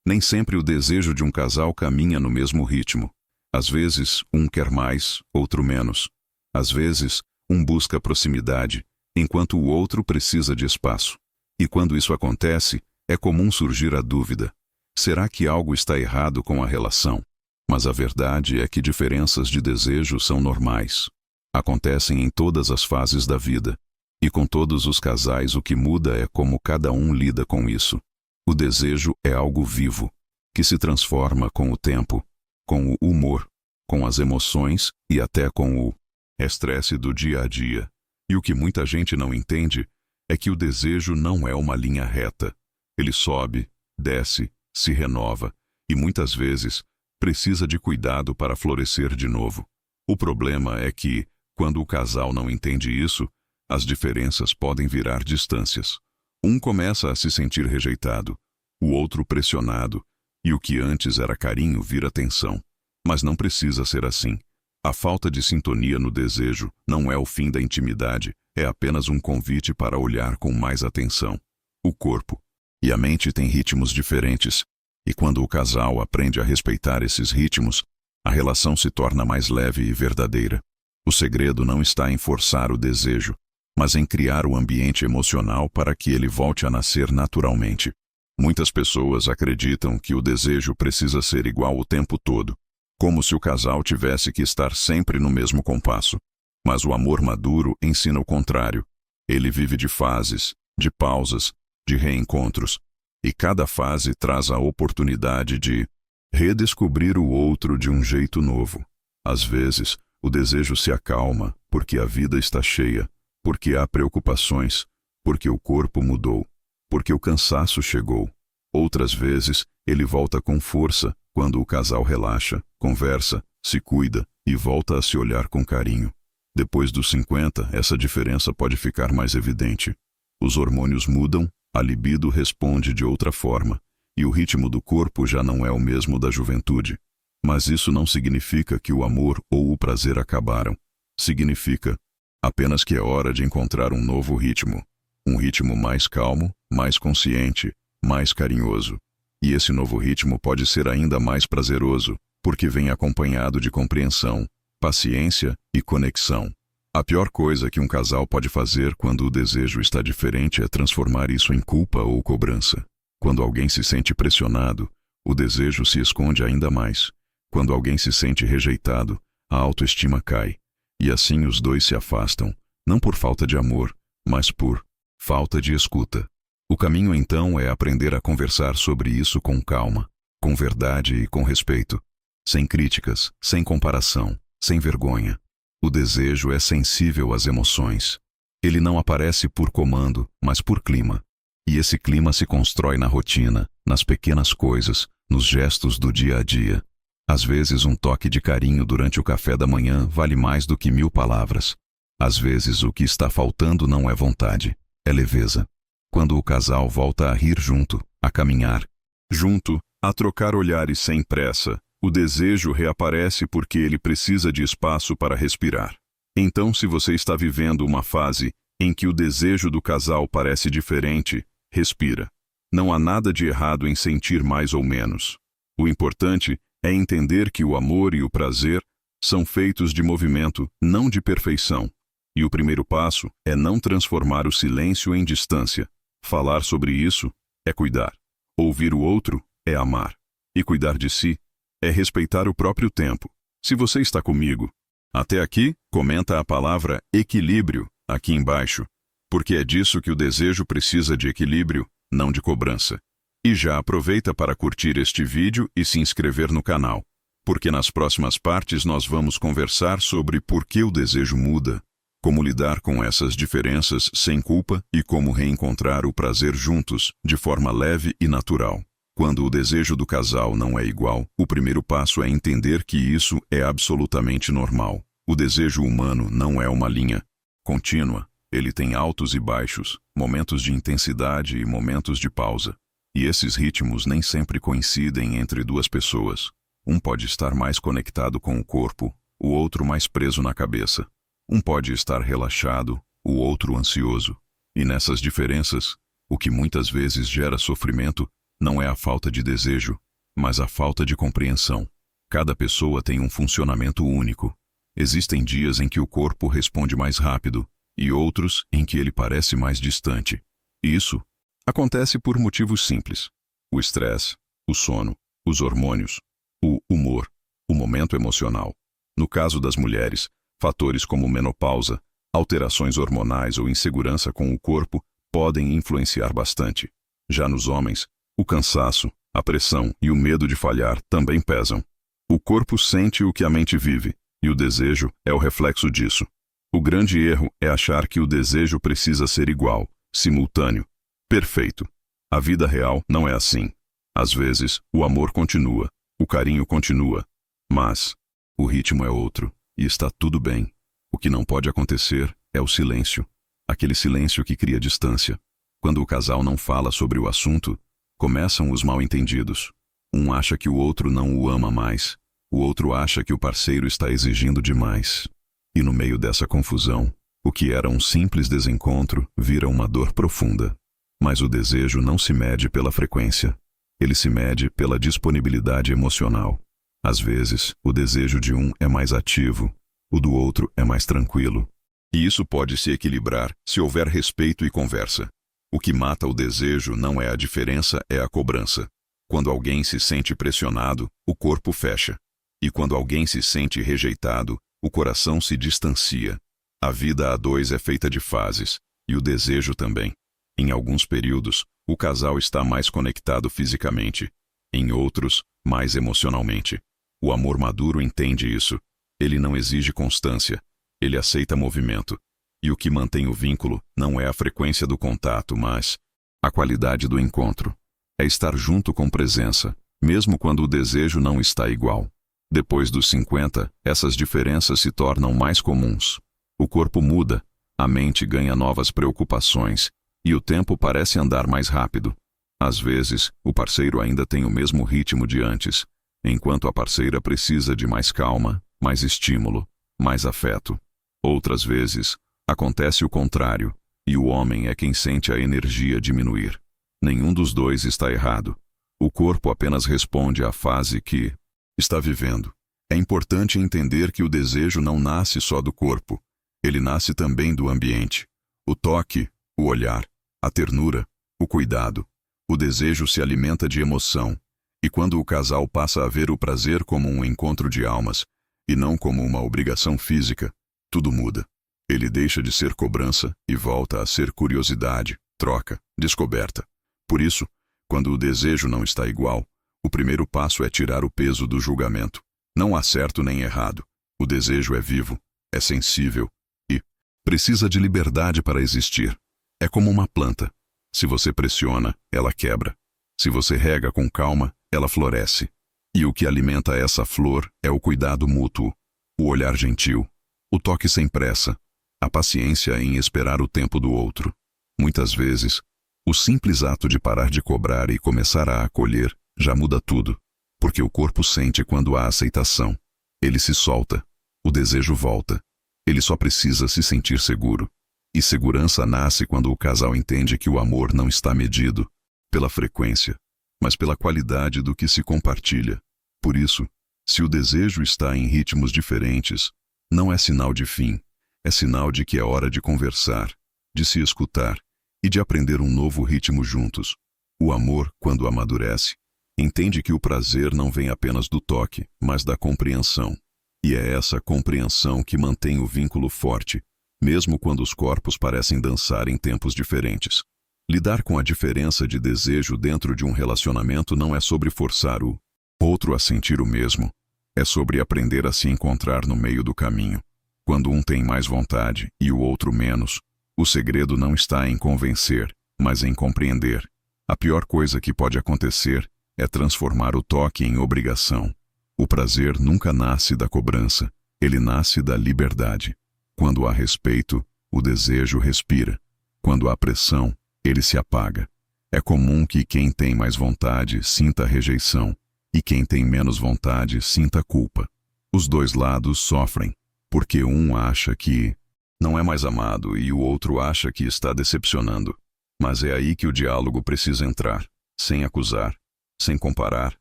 Nem sempre o desejo de um casal caminha no mesmo ritmo. Às vezes, um quer mais, outro menos. Às vezes, um busca proximidade, enquanto o outro precisa de espaço. E quando isso acontece, é comum surgir a dúvida: será que algo está errado com a relação? Mas a verdade é que diferenças de desejo são normais. Acontecem em todas as fases da vida. E com todos os casais o que muda é como cada um lida com isso. O desejo é algo vivo, que se transforma com o tempo, com o humor, com as emoções e até com o estresse do dia a dia. E o que muita gente não entende é que o desejo não é uma linha reta. Ele sobe, desce, se renova e muitas vezes precisa de cuidado para florescer de novo. O problema é que, quando o casal não entende isso, as diferenças podem virar distâncias. Um começa a se sentir rejeitado, o outro pressionado, e o que antes era carinho vira tensão. Mas não precisa ser assim. A falta de sintonia no desejo não é o fim da intimidade, é apenas um convite para olhar com mais atenção. O corpo e a mente têm ritmos diferentes, e quando o casal aprende a respeitar esses ritmos, a relação se torna mais leve e verdadeira. O segredo não está em forçar o desejo, mas em criar o ambiente emocional para que ele volte a nascer naturalmente. Muitas pessoas acreditam que o desejo precisa ser igual o tempo todo, como se o casal tivesse que estar sempre no mesmo compasso. Mas o amor maduro ensina o contrário. Ele vive de fases, de pausas, de reencontros, e cada fase traz a oportunidade de redescobrir o outro de um jeito novo. Às vezes, o desejo se acalma porque a vida está cheia, porque há preocupações, porque o corpo mudou, porque o cansaço chegou. Outras vezes, ele volta com força quando o casal relaxa, conversa, se cuida e volta a se olhar com carinho. Depois dos 50, essa diferença pode ficar mais evidente. Os hormônios mudam, a libido responde de outra forma, e o ritmo do corpo já não é o mesmo da juventude. Mas isso não significa que o amor ou o prazer acabaram. Significa apenas que é hora de encontrar um novo ritmo. Um ritmo mais calmo, mais consciente, mais carinhoso. E esse novo ritmo pode ser ainda mais prazeroso, porque vem acompanhado de compreensão, paciência e conexão. A pior coisa que um casal pode fazer quando o desejo está diferente é transformar isso em culpa ou cobrança. Quando alguém se sente pressionado, o desejo se esconde ainda mais. Quando alguém se sente rejeitado, a autoestima cai. E assim os dois se afastam, não por falta de amor, mas por falta de escuta. O caminho então é aprender a conversar sobre isso com calma, com verdade e com respeito. Sem críticas, sem comparação, sem vergonha. O desejo é sensível às emoções. Ele não aparece por comando, mas por clima. E esse clima se constrói na rotina, nas pequenas coisas, nos gestos do dia a dia. Às vezes um toque de carinho durante o café da manhã vale mais do que 1000 palavras. Às vezes o que está faltando não é vontade, é leveza. Quando o casal volta a rir junto, a caminhar junto, a trocar olhares sem pressa, o desejo reaparece porque ele precisa de espaço para respirar. Então, se você está vivendo uma fase em que o desejo do casal parece diferente, respira. Não há nada de errado em sentir mais ou menos. O importante é entender que o amor e o prazer são feitos de movimento, não de perfeição. E o primeiro passo é não transformar o silêncio em distância. Falar sobre isso é cuidar. Ouvir o outro é amar. E cuidar de si é respeitar o próprio tempo. Se você está comigo até aqui, comenta a palavra equilíbrio aqui embaixo, porque é disso que o desejo precisa, de equilíbrio, não de cobrança. E já aproveita para curtir este vídeo e se inscrever no canal, porque nas próximas partes nós vamos conversar sobre por que o desejo muda, como lidar com essas diferenças sem culpa e como reencontrar o prazer juntos, de forma leve e natural. Quando o desejo do casal não é igual, o primeiro passo é entender que isso é absolutamente normal. O desejo humano não é uma linha contínua. Ele tem altos e baixos, momentos de intensidade e momentos de pausa. E esses ritmos nem sempre coincidem entre duas pessoas. Um pode estar mais conectado com o corpo, o outro mais preso na cabeça. Um pode estar relaxado, o outro ansioso. E nessas diferenças, o que muitas vezes gera sofrimento não é a falta de desejo, mas a falta de compreensão. Cada pessoa tem um funcionamento único. Existem dias em que o corpo responde mais rápido e outros em que ele parece mais distante. Isso acontece por motivos simples: o estresse, o sono, os hormônios, o humor, o momento emocional. No caso das mulheres, fatores como menopausa, alterações hormonais ou insegurança com o corpo podem influenciar bastante. Já nos homens, o cansaço, a pressão e o medo de falhar também pesam. O corpo sente o que a mente vive, e o desejo é o reflexo disso. O grande erro é achar que o desejo precisa ser igual, simultâneo, perfeito. A vida real não é assim. Às vezes, o amor continua, o carinho continua, mas o ritmo é outro, e está tudo bem. O que não pode acontecer é o silêncio, aquele silêncio que cria distância. Quando o casal não fala sobre o assunto, começam os mal-entendidos. Um acha que o outro não o ama mais, o outro acha que o parceiro está exigindo demais. E no meio dessa confusão, o que era um simples desencontro vira uma dor profunda. Mas o desejo não se mede pela frequência. Ele se mede pela disponibilidade emocional. Às vezes, o desejo de um é mais ativo, o do outro é mais tranquilo. E isso pode se equilibrar se houver respeito e conversa. O que mata o desejo não é a diferença, é a cobrança. Quando alguém se sente pressionado, o corpo fecha. E quando alguém se sente rejeitado, o coração se distancia. A vida a dois é feita de fases, e o desejo também. Em alguns períodos, o casal está mais conectado fisicamente. Em outros, mais emocionalmente. O amor maduro entende isso. Ele não exige constância. Ele aceita movimento. E o que mantém o vínculo não é a frequência do contato, mas a qualidade do encontro. É estar junto com presença, mesmo quando o desejo não está igual. Depois dos 50, essas diferenças se tornam mais comuns. O corpo muda, a mente ganha novas preocupações, e o tempo parece andar mais rápido. Às vezes, o parceiro ainda tem o mesmo ritmo de antes, enquanto a parceira precisa de mais calma, mais estímulo, mais afeto. Outras vezes, acontece o contrário, e o homem é quem sente a energia diminuir. Nenhum dos dois está errado. O corpo apenas responde à fase que está vivendo. É importante entender que o desejo não nasce só do corpo. Ele nasce também do ambiente. O toque, o olhar, a ternura, o cuidado. O desejo se alimenta de emoção. E quando o casal passa a ver o prazer como um encontro de almas, e não como uma obrigação física, tudo muda. Ele deixa de ser cobrança e volta a ser curiosidade, troca, descoberta. Por isso, quando o desejo não está igual, o primeiro passo é tirar o peso do julgamento. Não há certo nem errado. O desejo é vivo, é sensível e precisa de liberdade para existir. É como uma planta. Se você pressiona, ela quebra. Se você rega com calma, ela floresce. E o que alimenta essa flor é o cuidado mútuo, o olhar gentil, o toque sem pressa, a paciência em esperar o tempo do outro. Muitas vezes, o simples ato de parar de cobrar e começar a acolher já muda tudo, porque o corpo sente quando há aceitação. Ele se solta, o desejo volta. Ele só precisa se sentir seguro. E segurança nasce quando o casal entende que o amor não está medido pela frequência, mas pela qualidade do que se compartilha. Por isso, se o desejo está em ritmos diferentes, não é sinal de fim, é sinal de que é hora de conversar, de se escutar e de aprender um novo ritmo juntos. O amor, quando amadurece, entende que o prazer não vem apenas do toque, mas da compreensão. E é essa compreensão que mantém o vínculo forte, mesmo quando os corpos parecem dançar em tempos diferentes. Lidar com a diferença de desejo dentro de um relacionamento não é sobre forçar o outro a sentir o mesmo, é sobre aprender a se encontrar no meio do caminho. Quando um tem mais vontade e o outro menos, o segredo não está em convencer, mas em compreender. A pior coisa que pode acontecer é transformar o toque em obrigação. O prazer nunca nasce da cobrança, ele nasce da liberdade. Quando há respeito, o desejo respira. Quando há pressão, ele se apaga. É comum que quem tem mais vontade sinta rejeição e quem tem menos vontade sinta culpa. Os dois lados sofrem, porque um acha que não é mais amado e o outro acha que está decepcionando. Mas é aí que o diálogo precisa entrar. sem acusar, sem comparar,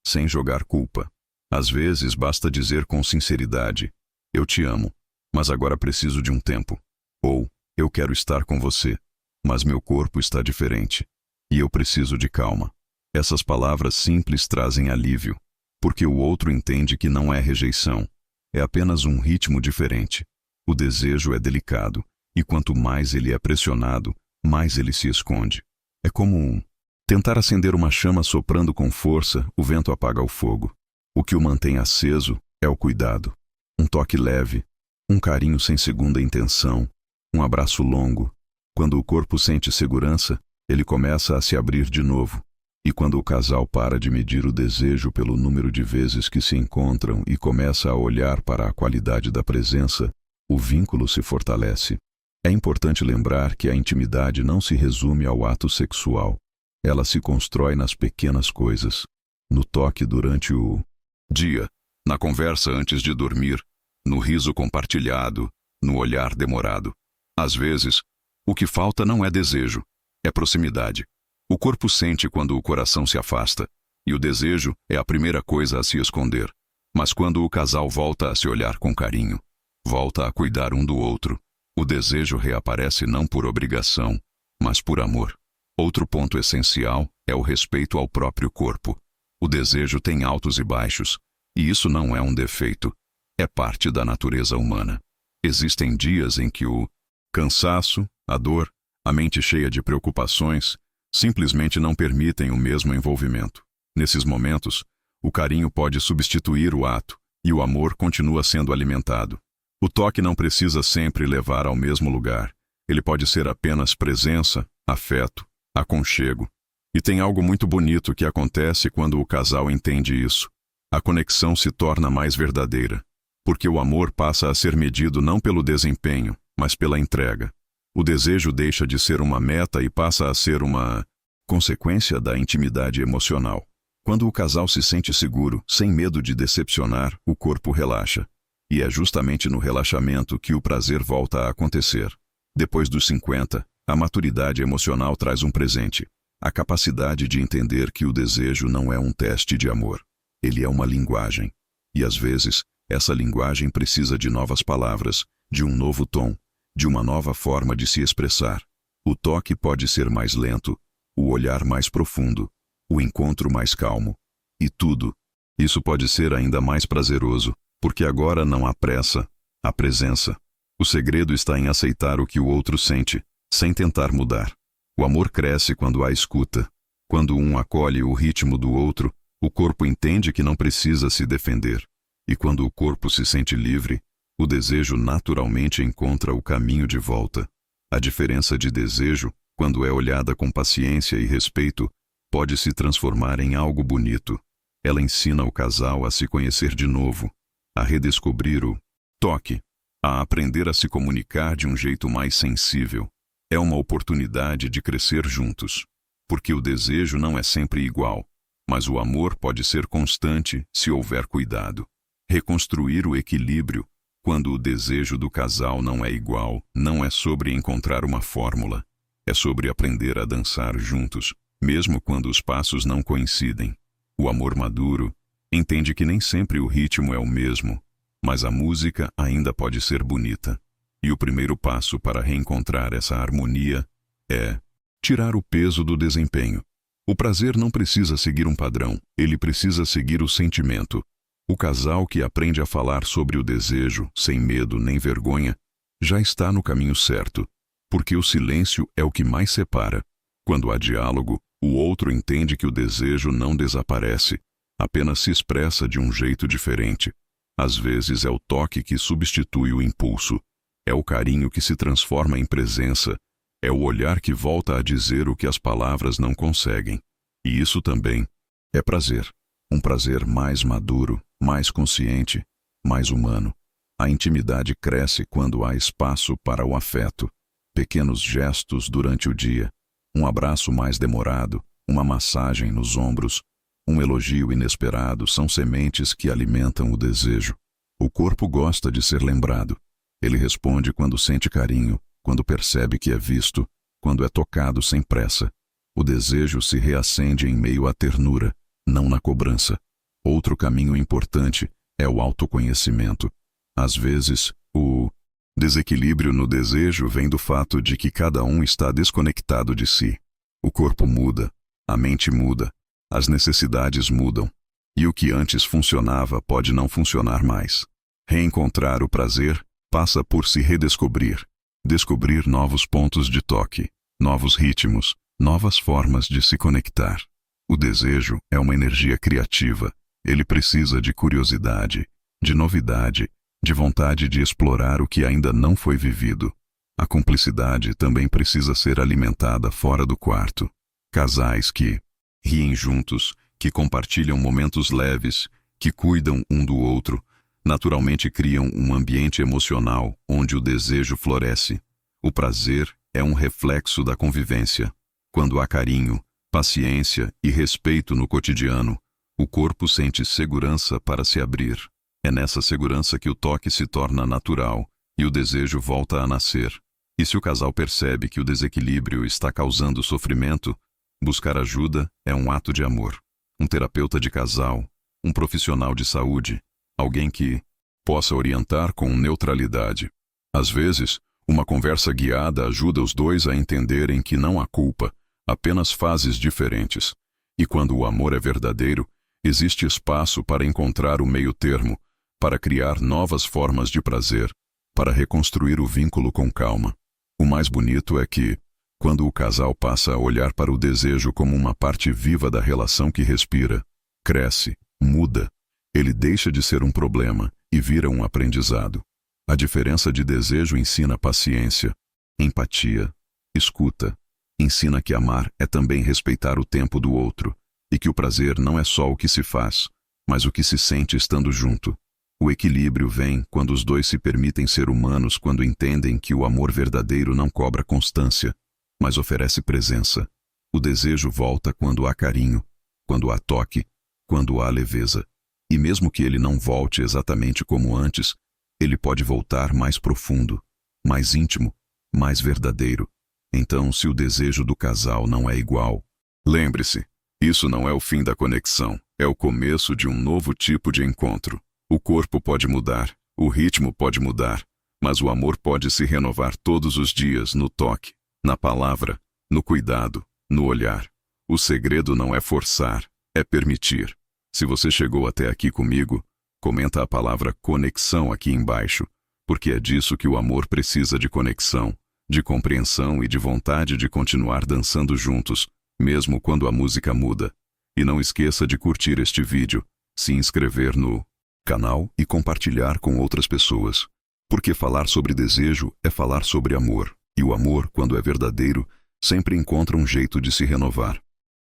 sem jogar culpa. Às vezes basta dizer com sinceridade: eu te amo, mas agora preciso de um tempo. Ou, eu quero estar com você, mas meu corpo está diferente, e eu preciso de calma. Essas palavras simples trazem alívio, porque o outro entende que não é rejeição, é apenas um ritmo diferente. O desejo é delicado, e quanto mais ele é pressionado, mais ele se esconde. É como tentar acender uma chama soprando com força, o vento apaga o fogo. O que o mantém aceso é o cuidado. Um toque leve, um carinho sem segunda intenção, um abraço longo. Quando o corpo sente segurança, ele começa a se abrir de novo. E quando o casal para de medir o desejo pelo número de vezes que se encontram e começa a olhar para a qualidade da presença, o vínculo se fortalece. É importante lembrar que a intimidade não se resume ao ato sexual. Ela se constrói nas pequenas coisas, no toque durante o dia, na conversa antes de dormir, no riso compartilhado, no olhar demorado. Às vezes, o que falta não é desejo, é proximidade. O corpo sente quando o coração se afasta, e o desejo é a primeira coisa a se esconder. Mas quando o casal volta a se olhar com carinho, volta a cuidar um do outro, o desejo reaparece não por obrigação, mas por amor. Outro ponto essencial é o respeito ao próprio corpo. O desejo tem altos e baixos, e isso não é um defeito, é parte da natureza humana. Existem dias em que o cansaço, a dor, a mente cheia de preocupações, simplesmente não permitem o mesmo envolvimento. Nesses momentos, o carinho pode substituir o ato, e o amor continua sendo alimentado. O toque não precisa sempre levar ao mesmo lugar. Ele pode ser apenas presença, afeto, aconchego. E tem algo muito bonito que acontece quando o casal entende isso. A conexão se torna mais verdadeira, porque o amor passa a ser medido não pelo desempenho, mas pela entrega. O desejo deixa de ser uma meta e passa a ser uma consequência da intimidade emocional. Quando o casal se sente seguro, sem medo de decepcionar, o corpo relaxa. E é justamente no relaxamento que o prazer volta a acontecer. Depois dos 50, a maturidade emocional traz um presente: a capacidade de entender que o desejo não é um teste de amor. Ele é uma linguagem. E às vezes, essa linguagem precisa de novas palavras, de um novo tom, de uma nova forma de se expressar. O toque pode ser mais lento, o olhar mais profundo, o encontro mais calmo. E tudo isso pode ser ainda mais prazeroso, porque agora não há pressa, há presença. O segredo está em aceitar o que o outro sente, sem tentar mudar. O amor cresce quando há escuta. Quando um acolhe o ritmo do outro, o corpo entende que não precisa se defender. E quando o corpo se sente livre, o desejo naturalmente encontra o caminho de volta. A diferença de desejo, quando é olhada com paciência e respeito, pode se transformar em algo bonito. Ela ensina o casal a se conhecer de novo, a redescobrir o toque, a aprender a se comunicar de um jeito mais sensível. É uma oportunidade de crescer juntos, porque o desejo não é sempre igual, mas o amor pode ser constante se houver cuidado. Reconstruir o equilíbrio, quando o desejo do casal não é igual, não é sobre encontrar uma fórmula, é sobre aprender a dançar juntos, mesmo quando os passos não coincidem. O amor maduro entende que nem sempre o ritmo é o mesmo, mas a música ainda pode ser bonita. E o primeiro passo para reencontrar essa harmonia é tirar o peso do desempenho. O prazer não precisa seguir um padrão, ele precisa seguir o sentimento. O casal que aprende a falar sobre o desejo, sem medo nem vergonha, já está no caminho certo, porque o silêncio é o que mais separa. Quando há diálogo, o outro entende que o desejo não desaparece, apenas se expressa de um jeito diferente. Às vezes é o toque que substitui o impulso, é o carinho que se transforma em presença, é o olhar que volta a dizer o que as palavras não conseguem. E isso também é prazer. Um prazer mais maduro, mais consciente, mais humano. A intimidade cresce quando há espaço para o afeto. Pequenos gestos durante o dia, um abraço mais demorado, uma massagem nos ombros, um elogio inesperado são sementes que alimentam o desejo. O corpo gosta de ser lembrado. Ele responde quando sente carinho, quando percebe que é visto, quando é tocado sem pressa. O desejo se reacende em meio à ternura, não na cobrança. Outro caminho importante é o autoconhecimento. Às vezes, o desequilíbrio no desejo vem do fato de que cada um está desconectado de si. O corpo muda, a mente muda, as necessidades mudam, e o que antes funcionava pode não funcionar mais. Reencontrar o prazer passa por se redescobrir, descobrir novos pontos de toque, novos ritmos, novas formas de se conectar. O desejo é uma energia criativa. Ele precisa de curiosidade, de novidade, de vontade de explorar o que ainda não foi vivido. A cumplicidade também precisa ser alimentada fora do quarto. Casais que riem juntos, que compartilham momentos leves, que cuidam um do outro, naturalmente criam um ambiente emocional onde o desejo floresce. O prazer é um reflexo da convivência. Quando há carinho, paciência e respeito no cotidiano, o corpo sente segurança para se abrir. É nessa segurança que o toque se torna natural e o desejo volta a nascer. E se o casal percebe que o desequilíbrio está causando sofrimento, buscar ajuda é um ato de amor. Um terapeuta de casal, um profissional de saúde, alguém que possa orientar com neutralidade. Às vezes, uma conversa guiada ajuda os dois a entenderem que não há culpa, apenas fases diferentes. E quando o amor é verdadeiro, existe espaço para encontrar o meio-termo, para criar novas formas de prazer, para reconstruir o vínculo com calma. O mais bonito é que, quando o casal passa a olhar para o desejo como uma parte viva da relação que respira, cresce, muda, ele deixa de ser um problema e vira um aprendizado. A diferença de desejo ensina paciência, empatia, escuta, ensina que amar é também respeitar o tempo do outro, e que o prazer não é só o que se faz, mas o que se sente estando junto. O equilíbrio vem quando os dois se permitem ser humanos, quando entendem que o amor verdadeiro não cobra constância, mas oferece presença. O desejo volta quando há carinho, quando há toque, quando há leveza. E mesmo que ele não volte exatamente como antes, ele pode voltar mais profundo, mais íntimo, mais verdadeiro. Então, se o desejo do casal não é igual, lembre-se, isso não é o fim da conexão, é o começo de um novo tipo de encontro. O corpo pode mudar, o ritmo pode mudar, mas o amor pode se renovar todos os dias no toque, na palavra, no cuidado, no olhar. O segredo não é forçar, é permitir. Se você chegou até aqui comigo, comenta a palavra conexão aqui embaixo, porque é disso que o amor precisa, de conexão, de compreensão e de vontade de continuar dançando juntos, mesmo quando a música muda. E não esqueça de curtir este vídeo, se inscrever no canal e compartilhar com outras pessoas. Porque falar sobre desejo é falar sobre amor, e o amor, quando é verdadeiro, sempre encontra um jeito de se renovar.